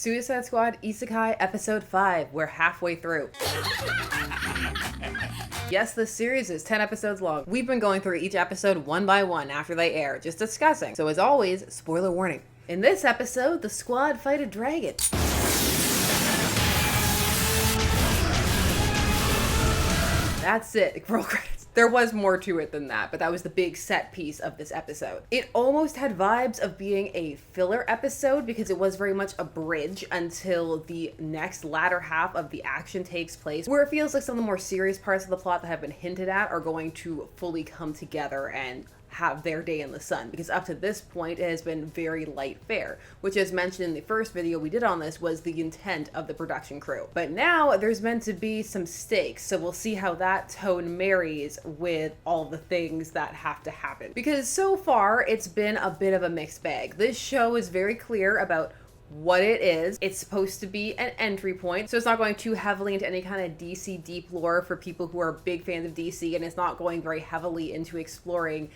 Suicide Squad Isekai Episode 5. We're halfway through. Yes, this series is 10 episodes long. We've been going through each episode one by one after they air, just discussing. So as always, spoiler warning. In this episode, the squad fight a dragon. That's it. Roll credits. There was more to it than that, but that was the big set piece of this episode. It almost had vibes of being a filler episode because it was very much a bridge until the next latter half of the action takes place, where it feels like some of the more serious parts of the plot that have been hinted at are going to fully come together and have their day in the sun, because up to this point it has been very light fare, which, as mentioned in the first video we did on this, was the intent of the production crew. But now there's meant to be some stakes, so we'll see how that tone marries with all the things that have to happen, because so far it's been a bit of a mixed bag. This show is very clear about what it is. It's supposed to be an entry point, so it's not going too heavily into any kind of DC deep lore for people who are big fans of DC, and it's not going very heavily into exploring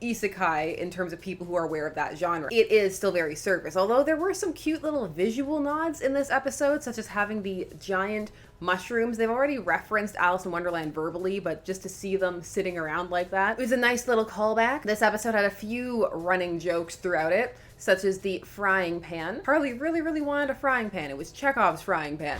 isekai in terms of people who are aware of that genre. It is still very surface, although there were some cute little visual nods in this episode, such as having the giant mushrooms. They've already referenced Alice in Wonderland verbally, but just to see them sitting around like that, it was a nice little callback. This episode had a few running jokes throughout it, such as the frying pan. Harley really wanted a frying pan. It was Chekhov's frying pan.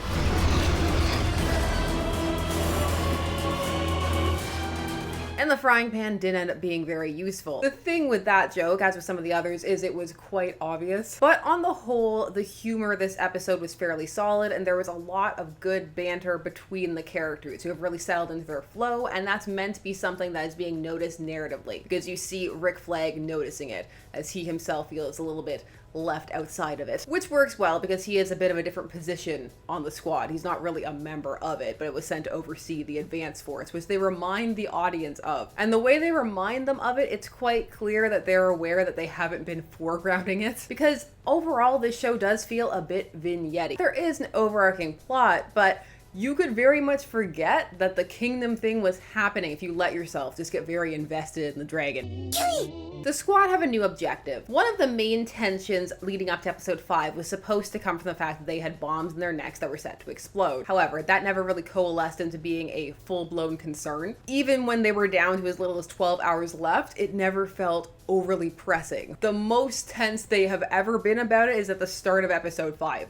And the frying pan did end up being very useful. The thing with that joke, as with some of the others, is it was quite obvious. But on the whole, the humor this episode was fairly solid, and there was a lot of good banter between the characters who have really settled into their flow, and that's meant to be something that is being noticed narratively, because you see Rick Flag noticing it, as he himself feels a little bit left outside of it, which works well because he is a bit of a different position on the squad. He's not really a member of it, but it was sent to oversee the advance force, which they remind the audience of. And the way they remind them of it, it's quite clear that they're aware that they haven't been foregrounding it, because overall this show does feel a bit vignette-y. There is an overarching plot, but you could very much forget that the kingdom thing was happening if you let yourself just get very invested in the dragon. The squad have a new objective. One of the main tensions leading up to episode 5 was supposed to come from the fact that they had bombs in their necks that were set to explode. However, that never really coalesced into being a full-blown concern. Even when they were down to as little as 12 hours left, it never felt overly pressing. The most tense they have ever been about it is at the start of episode 5.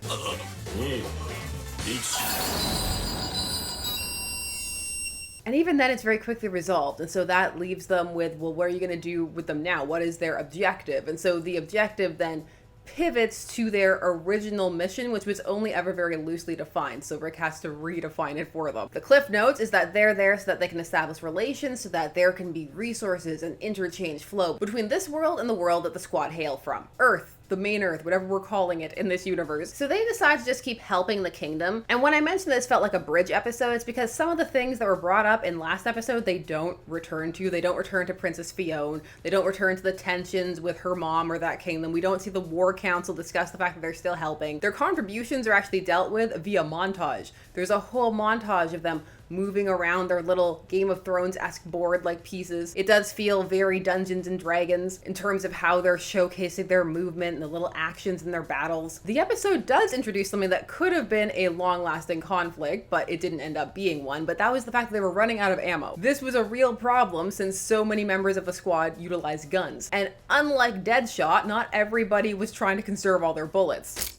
And even then, it's very quickly resolved. And so that leaves them with, well, what are you going to do with them now? What is their objective? And so the objective then pivots to their original mission, which was only ever very loosely defined. So Rick has to redefine it for them. The cliff notes is that they're there so that they can establish relations, so that there can be resources and interchange flow between this world and the world that the squad hail from. Earth. The main Earth, whatever we're calling it in this universe. So they decide to just keep helping the kingdom. And when I mentioned this felt like a bridge episode, it's because some of the things that were brought up in last episode, they don't return to. They don't return to Princess Fiona. They don't return to the tensions with her mom or that kingdom. We don't see the War Council discuss the fact that they're still helping. Their contributions are actually dealt with via montage. There's a whole montage of them moving around their little Game of Thrones-esque board-like pieces. It does feel very Dungeons and Dragons in terms of how they're showcasing their movement and the little actions in their battles. The episode does introduce something that could have been a long-lasting conflict, but it didn't end up being one, but that was the fact that they were running out of ammo. This was a real problem since so many members of the squad utilize guns. And unlike Deadshot, not everybody was trying to conserve all their bullets.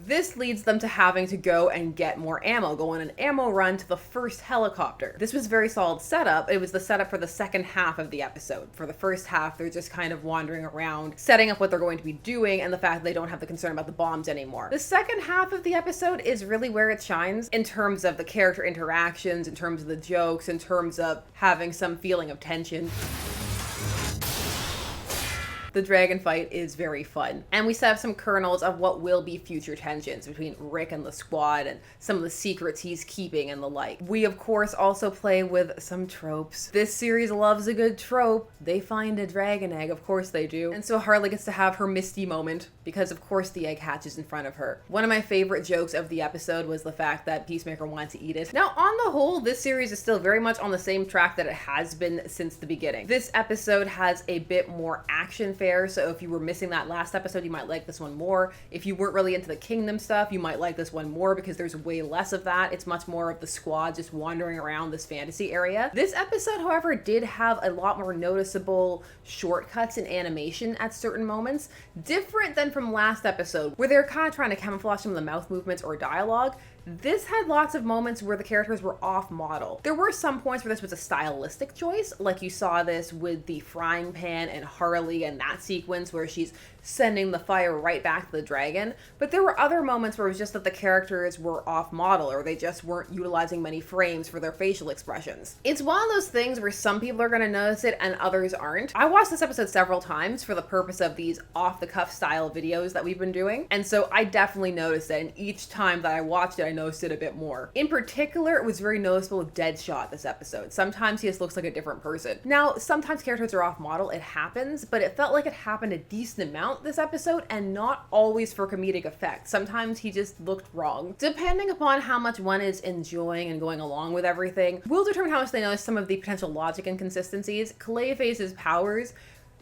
This leads them to having to go and get more ammo, go on an ammo run to the first helicopter. This was a very solid setup. It was the setup for the second half of the episode. For the first half, they're just kind of wandering around, setting up what they're going to be doing, and the fact that they don't have the concern about the bombs anymore. The second half of the episode is really where it shines in terms of the character interactions, in terms of the jokes, in terms of having some feeling of tension. The dragon fight is very fun. And we set up some kernels of what will be future tensions between Rick and the squad and some of the secrets he's keeping and the like. We, of course, also play with some tropes. This series loves a good trope. They find a dragon egg, of course they do. And so Harley gets to have her Misty moment because, of course, the egg hatches in front of her. One of my favorite jokes of the episode was the fact that Peacemaker wanted to eat it. Now, on the whole, this series is still very much on the same track that it has been since the beginning. This episode has a bit more action fanfare, so if you were missing that last episode, you might like this one more. If you weren't really into the kingdom stuff, you might like this one more because there's way less of that. It's much more of the squad just wandering around this fantasy area. This episode, however, did have a lot more noticeable shortcuts in animation at certain moments, different than from last episode, where they're kind of trying to camouflage some of the mouth movements or dialogue. This had lots of moments where the characters were off model. There were some points where this was a stylistic choice, like you saw this with the frying pan and Harley and that sequence where she's sending the fire right back to the dragon. But there were other moments where it was just that the characters were off model, or they just weren't utilizing many frames for their facial expressions. It's one of those things where some people are going to notice it and others aren't. I watched this episode several times for the purpose of these off-the-cuff style videos that we've been doing, and so I definitely noticed it, and each time that I watched it, I noticed it a bit more. In particular, it was very noticeable with Deadshot this episode. Sometimes he just looks like a different person. Now, sometimes characters are off model, it happens, but it felt like it happened a decent amount this episode, and not always for comedic effect. Sometimes he just looked wrong. Depending upon how much one is enjoying and going along with everything, will determine how much they notice some of the potential logic inconsistencies. Clayface's powers,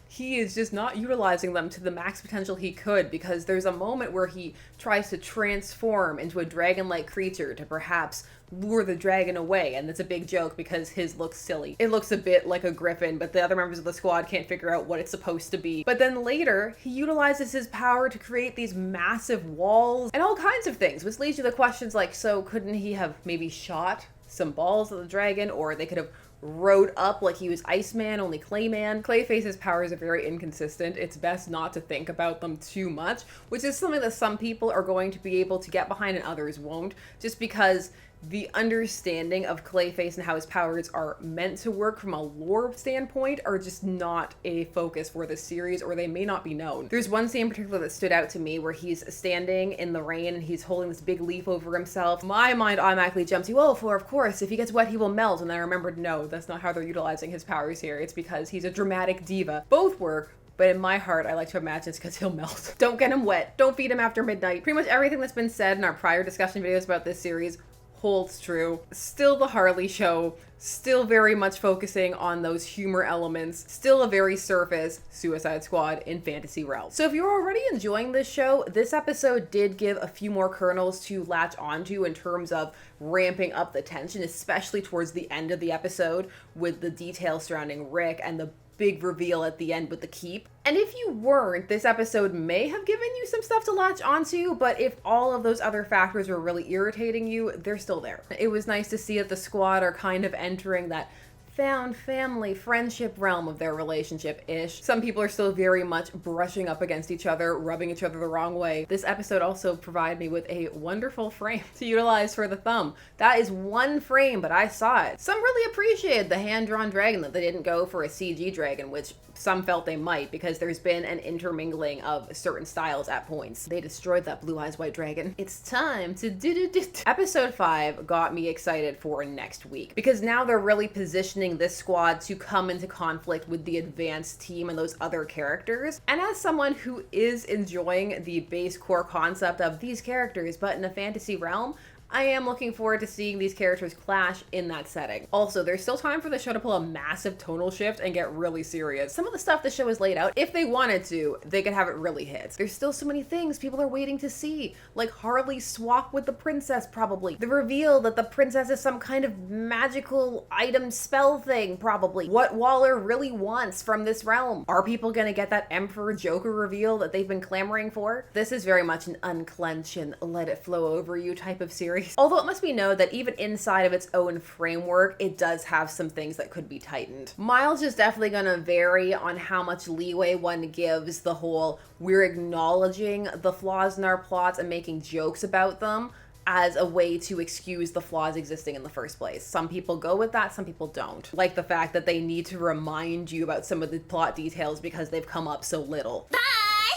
he is just not utilizing them to the max potential he could, because there's a moment where he tries to transform into a dragon-like creature to perhaps lure the dragon away, and it's a big joke because his looks silly. It looks a bit like a griffin, but the other members of the squad can't figure out what it's supposed to be. But then later, he utilizes his power to create these massive walls and all kinds of things, which leads to the questions like, so couldn't he have maybe shot some balls at the dragon, or they could have rode up like he was Iceman, only Clayman. Clayface's powers are very inconsistent. It's best not to think about them too much, which is something that some people are going to be able to get behind and others won't, just because the understanding of Clayface and how his powers are meant to work from a lore standpoint are just not a focus for this series, or they may not be known. There's one scene in particular that stood out to me where he's standing in the rain and he's holding this big leaf over himself. My mind automatically jumped to, oh, for of course, if he gets wet, he will melt. And then I remembered, no, that's not how they're utilizing his powers here. It's because he's a dramatic diva. Both work, but in my heart, I like to imagine it's because he'll melt. Don't get him wet. Don't feed him after midnight. Pretty much everything that's been said in our prior discussion videos about this series holds true. Still the Harley show, still very much focusing on those humor elements, still a very surface Suicide Squad in fantasy realm. So if you're already enjoying this show, this episode did give a few more kernels to latch onto in terms of ramping up the tension, especially towards the end of the episode with the details surrounding Rick and the big reveal at the end with the keep. And if you weren't, this episode may have given you some stuff to latch onto, but if all of those other factors were really irritating you, they're still there. It was nice to see that the squad are kind of entering that found family friendship realm of their relationship-ish. Some people are still very much brushing up against each other, rubbing each other the wrong way. This episode also provided me with a wonderful frame to utilize for the thumb. That is one frame, but I saw it. Some really appreciated the hand-drawn dragon, that they didn't go for a CG dragon, which some felt they might, because there's been an intermingling of certain styles at points. They destroyed that blue eyes white dragon. It's time to do. Episode 5 got me excited for next week, because now they're really positioning this squad to come into conflict with the advanced team and those other characters. And as someone who is enjoying the base core concept of these characters, but in a fantasy realm, I am looking forward to seeing these characters clash in that setting. Also, there's still time for the show to pull a massive tonal shift and get really serious. Some of the stuff the show has laid out, if they wanted to, they could have it really hit. There's still so many things people are waiting to see, like Harley's swap with the princess probably. The reveal that the princess is some kind of magical item spell thing probably. What Waller really wants from this realm. Are people gonna get that Emperor Joker reveal that they've been clamoring for? This is very much an unclench and let it flow over you type of series. Although it must be known that even inside of its own framework, it does have some things that could be tightened. Miles is definitely going to vary on how much leeway one gives the whole we're acknowledging the flaws in our plots and making jokes about them as a way to excuse the flaws existing in the first place. Some people go with that, some people don't. Like the fact that they need to remind you about some of the plot details because they've come up so little.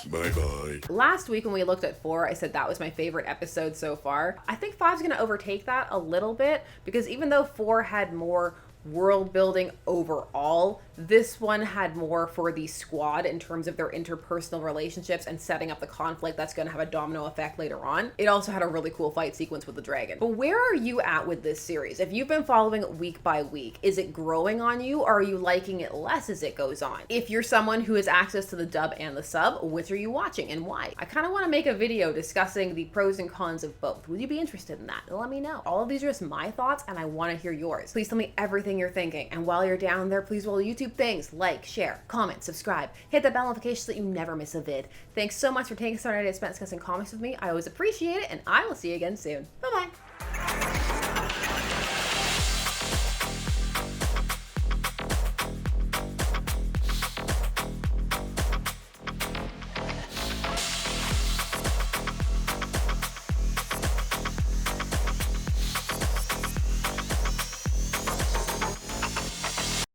Bye-bye. Last week when we looked at 4, I said that was my favorite episode so far. I think 5's going to overtake that a little bit, because even though 4 had more world building overall. This one had more for the squad in terms of their interpersonal relationships and setting up the conflict that's going to have a domino effect later on. It also had a really cool fight sequence with the dragon. But where are you at with this series? If you've been following week by week, is it growing on you, or are you liking it less as it goes on? If you're someone who has access to the dub and the sub, which are you watching and why? I kind of want to make a video discussing the pros and cons of both. Would you be interested in that? Let me know. All of these are just my thoughts and I want to hear yours. Please tell me everything you're thinking. And while you're down there, please do all the YouTube things: like, share, comment, subscribe, hit that bell notification so that you never miss a vid. Thanks so much for taking Saturday spent discussing comics with me. I always appreciate it, and I will see you again soon. Bye-bye.